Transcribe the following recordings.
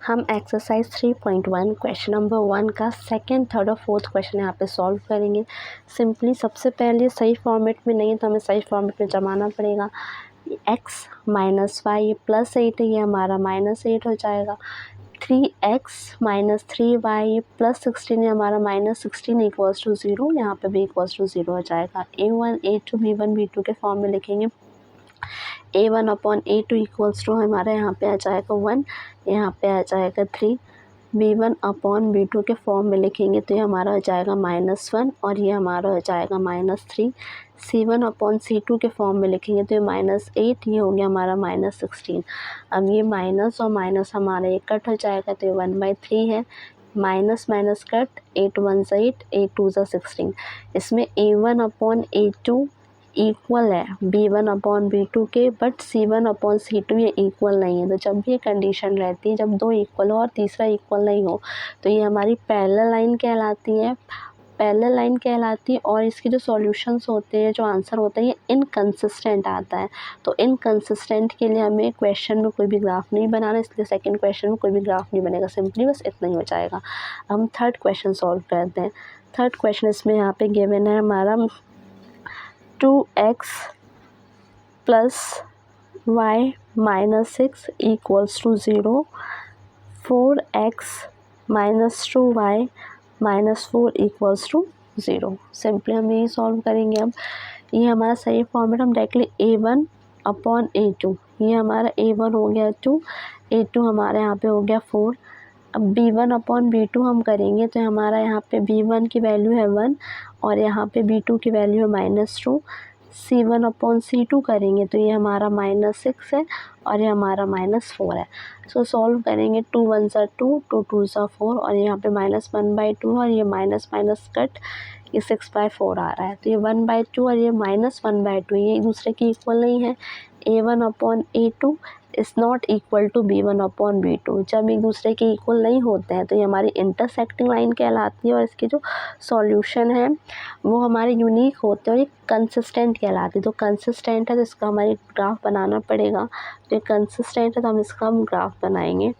हम exercise 3.1 question number 1 का second, third और फोर्थ क्वेश्चन यहाँ पे सॉल्व करेंगे। सिंपली सबसे पहले सही फॉर्मेट में नहीं तो हमें सही फॉर्मेट में जमाना पड़ेगा। x माइनस वाई, ये प्लस 8 है, ये हमारा -8 हो जाएगा। 3x माइनस 3y प्लस 16 है, हमारा -16 इक्वल्स टू 0, यहाँ पे भी इक्वल्स टू 0 हो जाएगा। a1 a2 b1 b2 के फॉर्म में लिखेंगे। a1 upon a2 equals to हमारा यहाँ पे आ जाएगा 1, यहाँ पे आ जाएगा 3। b1 अपॉन b2 के फॉर्म में लिखेंगे तो ये हमारा हो जाएगा -1 और ये हमारा हो जाएगा -3। c1 अपॉन c2 के फॉर्म में लिखेंगे तो ये -8, ये हो गया हमारा -16। अब ये माइनस और माइनस हमारा ये कट हो जाएगा तो ये 1/3 है। Minus minus cut, 8 1 8, 8 2 16। इसमें a1 अपॉन a2 इक्वल है b1 अपॉन b2 के, बट c1 अपॉन c2 ये इक्वल नहीं है। तो जब भी ये कंडीशन रहती है, जब दो इक्वल हो और तीसरा इक्वल नहीं हो, तो ये हमारी पैरेलल लाइन कहलाती है। पैरेलल लाइन कहलाती है और इसके जो सॉल्यूशंस होते हैं, जो आंसर होता है, ये इनकंसिस्टेंट आता है। तो इनकंसिस्टेंट के लिए हमें क्वेश्चन में कोई भी ग्राफ नहीं बनाना, इसलिए सेकंड क्वेश्चन में कोई भी ग्राफ नहीं बनेगा, सिंपली बस इतना ही हो जाएगा। हम थर्ड क्वेश्चन सॉल्व करते हैं। थर्ड क्वेश्चन इसमें यहाँ पे गिवन है हमारा 2x plus y minus 6 equals to 0, 4x minus 2y minus 4 equals to 0। Simply हम यही सॉल्व करेंगे। अब ये हमारा सही फॉर्मेट, हम डायरेक्टली a1 अपॉन a2, ये हमारा a1 हो गया 2, a2 हमारा यहाँ पे हो गया 4। अब b1 अपॉन b2 हम करेंगे तो हमारा यहाँ पे b1 की वैल्यू है 1 और यहाँ पे b2 की वैल्यू है -2। c1 अपॉन c2 करेंगे तो ये हमारा -6 है और ये हमारा -4 है। सो सॉल्व करेंगे, 2 1 ज़ा 2, 2 2 ज़ा 4 और यहाँ पे -1/2 और ये माइनस माइनस कट, ये 6/4 आ रहा है। तो ये 1/2 और ये -1/2 ये एक दूसरे के इक्वल नहीं है। a1 upon a2 is not equal to b1 upon b2। जब एक दूसरे के इक्वल नहीं होते हैं तो ये हमारी इंटरसेक्टिंग लाइन कहलाती है और इसके जो सॉल्यूशन है वो हमारे यूनिक होते हैं और ये कंसिस्टेंट कहलाती है। तो कंसिस्टेंट है तो इसका हमारे ग्राफ बनाना पड़ेगा। तो ये कंसिस्टेंट है तो हम इसका हम ग्राफ बनाएंगे।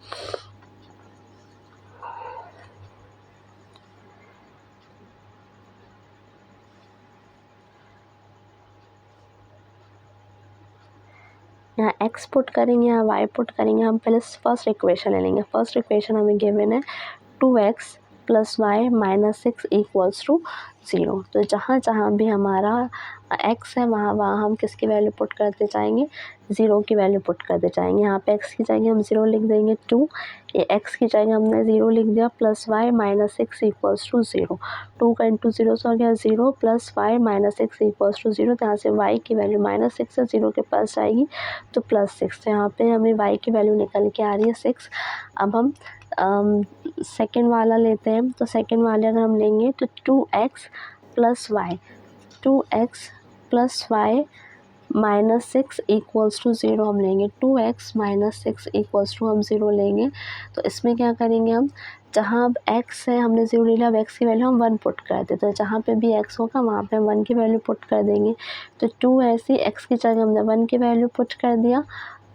यहाँ x पुट करेंगे, यहाँ y पुट करेंगे। हम पहले फर्स्ट इक्वेशन ले लेंगे। फर्स्ट इक्वेशन हमें गिवन है 2x plus y minus 6 equals to 0। तो जहाँ जहाँ भी हमारा x है वहाँ हम किसकी वैल्यू पुट करते जाएंगे, 0 की वैल्यू पुट करते जाएंगे। यहाँ पे x की जगह हम 0 लिख देंगे 2, ये x की जगह हमने 0 लिख दिया, plus y minus 6 equals to 0। 2 का इंटू 0 से हो गया 0, plus y minus 6 equals to 0। तो यहाँ से y की वैल्यू -6 से 0 के पास आएगी तो +6। तो यहाँ पे हमें y की वैल्यू निकल के आ रही है 6। अब हम सेकेंड वाला लेते हैं। तो सेकेंड वाले अगर हम लेंगे तो 2x plus y, 2x plus y minus 6 equals to 0 हम लेंगे। 2x माइनस 6 इक्वल्स टू हम 0 लेंगे। तो इसमें क्या करेंगे हम, जहाँ अब x है हमने 0 ले लिया, अब x की वैल्यू हम 1 पुट कर देते। तो जहाँ पे भी x होगा वहाँ पे हम 1 की वैल्यू पुट कर देंगे। तो 2 ऐसी x की जगह हमने 1 की वैल्यू पुट कर दिया,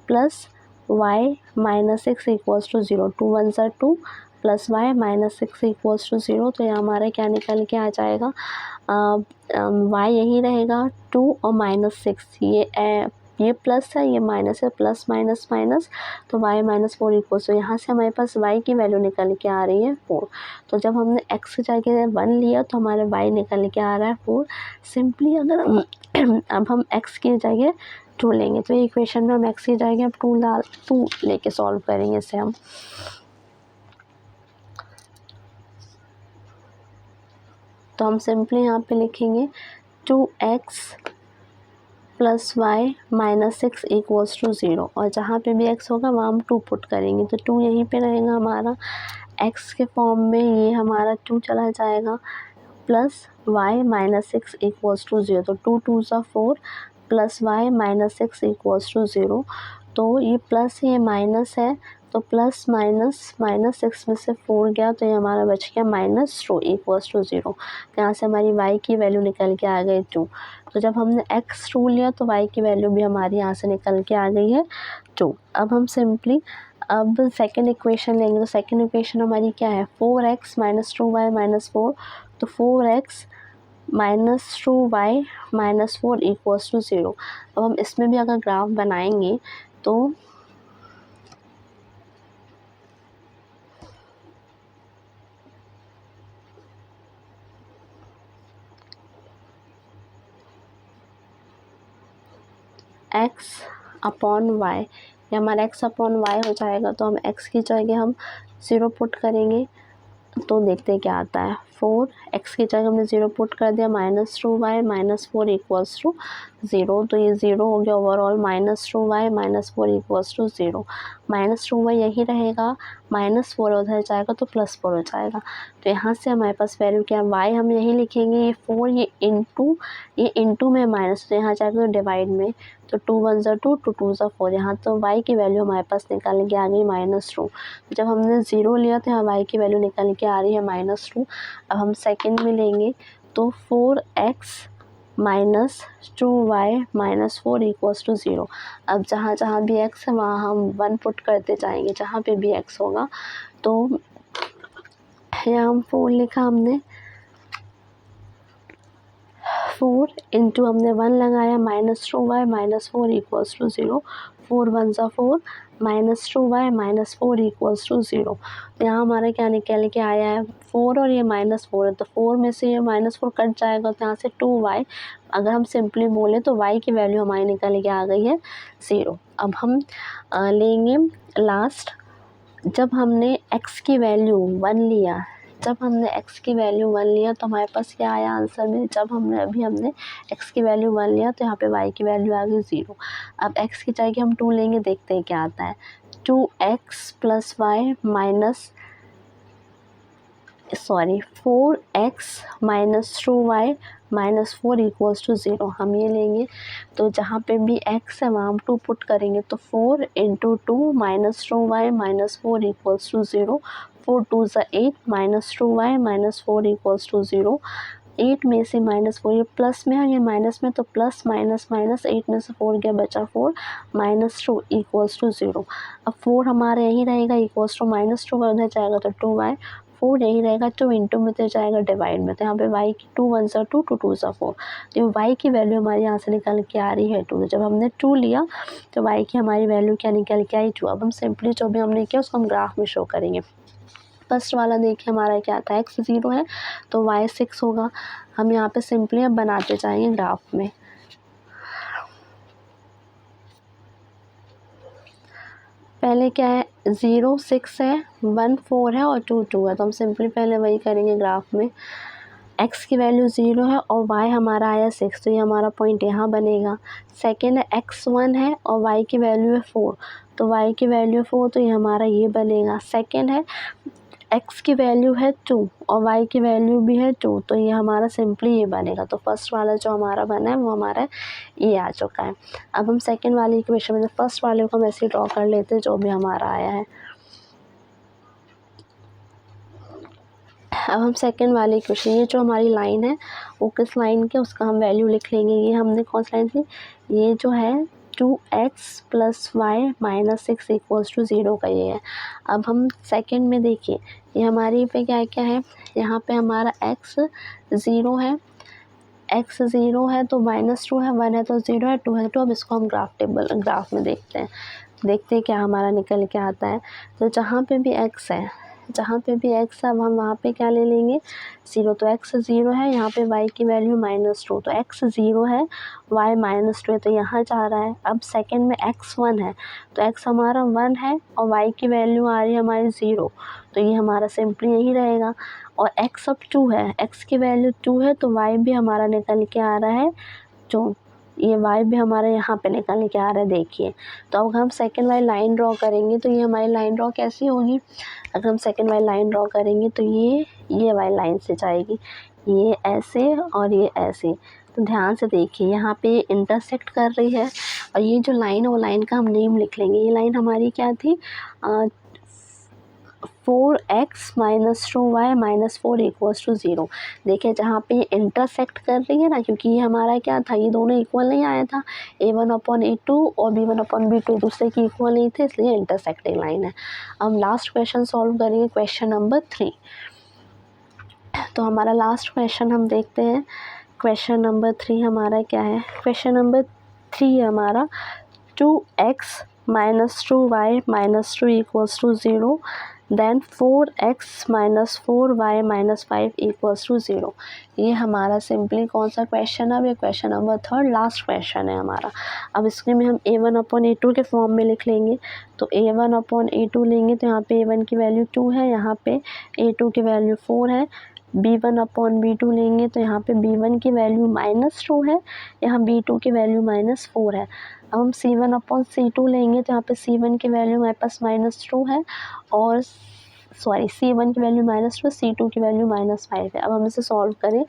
plus y minus 6 equals to 0। 2 1 ज़ा 2 plus y minus 6 equals to 0। तो यहाँ हमारा क्या निकल के आ जाएगा, y यही रहेगा 2 और -6, ये प्लस है ये माइनस है, प्लस माइनस माइनस, तो y -4 इक्वल्स। तो यहाँ से हमारे पास y की वैल्यू निकल के आ रही है 4। तो जब हमने x की जगह 1 लिया तो हमारे y निकल के आ रहा है 4। सिंपली अगर अब हम x की जगह 2 लेंगे तो इक्वेशन में हम x की जगह अब 2 लेके सॉल्व करेंगे इसे हम। तो हम सिंपली यहाँ पे लिखेंगे 2x plus y minus 6 equals to 0 और जहाँ पे भी x होगा वहाँ हम 2 पुट करेंगे। तो 2 यहीं पे रहेगा हमारा, x के फॉर्म में ये हमारा 2 चला जाएगा, plus y minus 6 equals to 0। तो 2 2 ज़ा 4 plus y minus 6 equals to 0। तो ये प्लस ये माइनस है, तो प्लस माइनस -6 में से 4 गया तो ये हमारा बच गया -2 इक्वल्स टू 0। तो यहाँ से हमारी y की वैल्यू निकल के आ गई 2। तो जब हमने x 2 लिया तो y की वैल्यू भी हमारी यहाँ से निकल के आ गई है 2। अब हम सिंपली अब सेकेंड इक्वेशन लेंगे, तो सेकेंड इक्वेशन हमारी क्या है, 4x माइनस 2y माइनस 4, तो 4x minus 2y minus 4 equals to 0। अब हम इसमें भी अगर ग्राफ बनाएंगे तो x अपॉन वाई, ये हमारा x अपॉन वाई हो जाएगा। तो हम x की जगह हम 0 पुट करेंगे तो देखते हैं क्या आता है। 4x की जगह हमने 0 पुट कर दिया, minus 2y minus 4 equals to 0, तो ये 0 हो गया overall. Minus 2y minus 4 equals to 0, minus 2y यही रहेगा, माइनस 4 उधर जाएगा तो प्लस 4 हो जाएगा। तो यहाँ से हमारे पास वैल्यू क्या है, y हम यही लिखेंगे, ये 4 ये इंटू में माइनस, तो यहाँ जाएगा तो डिवाइड में, तो 2 1 ज़ा 2, 2 2 ज़ा 4, यहाँ तो y की वैल्यू हमारे पास निकाल के आ गई -2। जब हमने 0 लिया तो यहाँ y की वैल्यू निकल के आ रही है -2। अब हम सेकंड में लेंगे तो 4x minus 2y minus 4 equals to 0। अब जहाँ जहाँ भी x है वहाँ हम 1 पुट करते जाएंगे, जहाँ पे भी x होगा। तो यहाँ हम 4 लिखा हमने, 4 इंटू हमने 1 लगाया, minus 2y minus 4 equals to 0, 4 1 ज़ा 4 minus 2y minus 4 equals to 0। तो यहाँ हमारा क्या निकल के आया है, 4 और ये -4 है, तो 4 में से ये -4 कट जाएगा, तो यहाँ से 2y, अगर हम सिंपली बोले तो y की वैल्यू हमारी निकल के आ गई है 0। अब हम लेंगे लास्ट, जब हमने x की वैल्यू 1 लिया, जब हमने x की वैल्यू 1 लिया तो हमारे पास क्या आया आंसर में, जब हमने x की वैल्यू 1 लिया तो यहाँ पे y की वैल्यू आ गई 0। अब x की जगह हम 2 लेंगे, देखते हैं क्या आता है। 2x plus y minus 4x minus 2y minus 4 equals to 0, हम ये लेंगे। तो जहाँ पे भी x है वहाँ हम 2 पुट करेंगे, तो 4 into 2 minus 2y minus 4 equals to 0, 4 2 ज़ा 8 minus 2y minus 4 equals to 0। 8 में से -4, ये प्लस में है ये माइनस में, तो प्लस माइनस माइनस, 8 में से 4 गया बचा 4, -2 इक्वल्स टू 0। अब 4 हमारा यहीं रहेगा, इक्वल्स टू -2 उधर जाएगा तो 2y, 4 यही रहेगा, 2 इंटू में तो जाएगा डिवाइड में, तो यहाँ पे y की 2 1 ज़ा 2, 2 2 ज़ा 4, तो y की वैल्यू हमारी यहाँ से निकल के आ रही है 2। जब हमने 2 लिया तो y की हमारी वैल्यू क्या निकल के आई, 2। अब हम सिंपली जो भी हमने किया उसको हम ग्राफ में शो करेंगे। फर्स्ट वाला देखिए हमारा क्या था, x 0 है तो y 6 होगा। हम यहाँ पे सिंपली अब बनाते जाएंगे ग्राफ में। पहले क्या है, 0 6 है, 1 4 है और 2 2 है, तो हम सिंपली पहले वही करेंगे ग्राफ में। x की वैल्यू 0 है और y हमारा आया 6, तो ये हमारा पॉइंट यहाँ बनेगा। सेकेंड है x 1 है और y की वैल्यू है 4, तो y की वैल्यू 4, तो ये हमारा ये बनेगा। सेकेंड है x की वैल्यू है 2 और y की वैल्यू भी है 2, तो ये हमारा सिंपली ये बनेगा। तो फर्स्ट वाला जो हमारा बना है वो हमारा ये आ चुका है। अब हम सेकंड वाली इक्वेशन में फर्स्ट वाले को हम ऐसे ड्रॉ कर लेते हैं जो भी हमारा आया है। अब हम सेकंड वाली इक्वेशन, ये जो हमारी लाइन है वो किस लाइन के, उसका हम वैल्यू लिख लेंगे। ये हमने कौन सी लाइन थी, ये जो है 2x plus y minus 6 equals to 0 का ये है। अब हम सेकंड में देखिए, ये हमारी पे क्या क्या है, यहाँ पे हमारा x 0 है, x 0 है तो -2 है, 1 है तो 0 है, 2 है तो। अब इसको हम ग्राफ में देखते हैं क्या हमारा निकल के आता है। तो जहाँ पे भी x है, जहाँ पे भी x है, अब हम वहाँ पे क्या ले लेंगे, 0, तो x 0 है, यहाँ पे y की वैल्यू -2, तो x 0 है, y -2 है, तो यहाँ जा रहा है। अब सेकंड में x 1 है, तो x हमारा 1 है और y की वैल्यू आ रही है हमारी 0, तो ये हमारा सिंपली यही रहेगा। और x अब 2 है, x की वैल्यू 2 है, तो y भी हमारा निकल के आ रहा है 2, ये y भी हमारे यहाँ पे निकल के आ रहा है, देखिए। तो अब हम सेकंड वाली लाइन ड्रॉ करेंगे, तो ये हमारी लाइन ड्रॉ कैसी होगी, अगर हम सेकंड वाली लाइन ड्रॉ करेंगे तो ये वाली लाइन से जाएगी, ये ऐसे और ये ऐसे। तो ध्यान से देखिए, यहाँ पे इंटरसेक्ट कर रही है और ये जो लाइन है वो लाइन का हम नेम लिख लेंगे। ये लाइन हमारी क्या थी, 4x minus 2y minus 4 equals to 0। देखिए जहाँ पे ये इंटरसेक्ट कर रही है ना, क्योंकि ये हमारा क्या था, ये दोनों इक्वल नहीं आया था, a1/a2 और b1/b2 एक दूसरे की इक्वल नहीं थे, इसलिए इंटरसेक्टिंग लाइन है। अब लास्ट क्वेश्चन सॉल्व करेंगे, क्वेश्चन नंबर 3। तो हमारा लास्ट क्वेश्चन हम देखते हैं। क्वेश्चन नंबर 3 हमारा क्या है? क्वेश्चन नंबर 3 हमारा 2x minus 2y minus 2 equals to 0, then 4x minus 4y minus 5 equals to 0। ये हमारा सिंपली कौन सा क्वेश्चन है? अब ये क्वेश्चन नंबर 3 लास्ट क्वेश्चन है हमारा। अब इसके में हम a1/a2 के फॉर्म में लिख लेंगे। तो a1/a2 लेंगे तो यहाँ पे a1 की वैल्यू 2 है, यहाँ पे a2 की वैल्यू 4 है। b1/b2 लेंगे तो यहाँ पे b1 की वैल्यू -2 है, यहाँ b2 की वैल्यू -4 है। अब हम c1/c2 लेंगे तो यहाँ पे c1 की वैल्यू हमारे पास -2 है, और c1 की वैल्यू -2, c2 की वैल्यू -5 है। अब हम इसे सॉल्व करें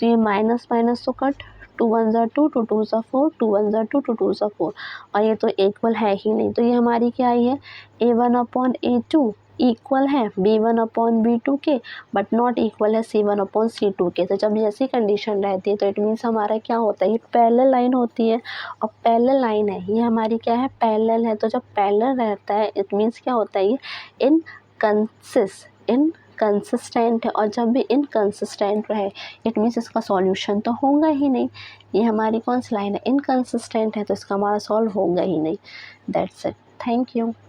तो ये माइनस माइनस तो कट, 2 1 ज़ा 2, 2 2 ज़ा 4, 2 1 ज़ा 2, 2 2 ज़ा 4, और ये तो इक्वल है ही नहीं। तो ये हमारी क्या आई है? a1/a2 इक्वल है b1/b2 के, बट नॉट इक्वल है c1/c2 के। तो जब ऐसी कंडीशन रहती है तो इट मीन्स हमारा क्या होता है? ये पैरेलल लाइन होती है, और पैरेलल लाइन है, ये हमारी क्या है? पैरेलल है। तो जब पैरेलल रहता है इट मीन्स क्या होता है? ये इनकंसिस्टेंट है, और जब भी इनकंसिस्टेंट रहे इट मीन्स इसका सॉल्यूशन तो होगा ही नहीं। ये हमारी कौन सी लाइन है? इनकंसिस्टेंट है, तो इसका हमारा सॉल्व होगा ही नहीं। That's it. Thank you.